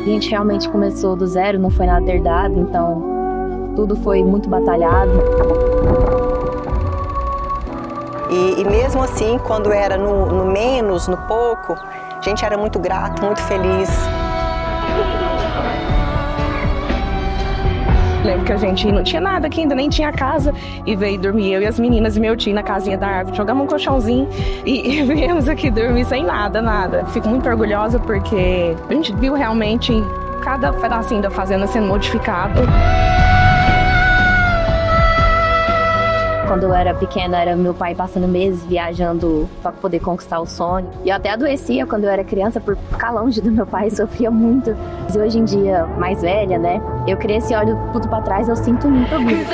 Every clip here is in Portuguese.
gente realmente começou do zero, não foi nada herdado, então tudo foi muito batalhado. E mesmo assim, quando era no menos, no pouco, a gente era muito grato, muito feliz. Lembro que a gente não tinha nada aqui ainda, nem tinha casa, e veio dormir eu e as meninas e meu tio na casinha da árvore. Jogamos um colchãozinho e viemos aqui dormir sem nada. Fico muito orgulhosa porque a gente viu realmente cada pedacinho da fazenda sendo modificado. Quando eu era pequena, era meu pai passando meses viajando para poder conquistar o sonho. E eu até adoecia quando eu era criança por ficar longe do meu pai, sofria muito. E hoje em dia, mais velha, né? Eu cresço e olho tudo para trás, eu sinto muito orgulho.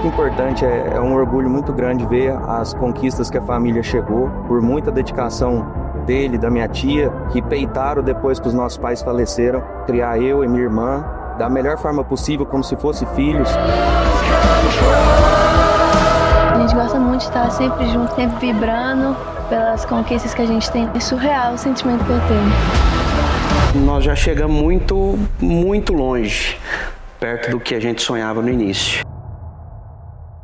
Muito importante, é um orgulho muito grande ver as conquistas que a família chegou, por muita dedicação dele, da minha tia, que peitaram depois que os nossos pais faleceram, criar eu e minha irmã da melhor forma possível, como se fossem filhos. A gente gosta muito de estar sempre junto, sempre vibrando pelas conquistas que a gente tem. É surreal o sentimento que eu tenho. Nós já chegamos muito longe, perto do que a gente sonhava no início.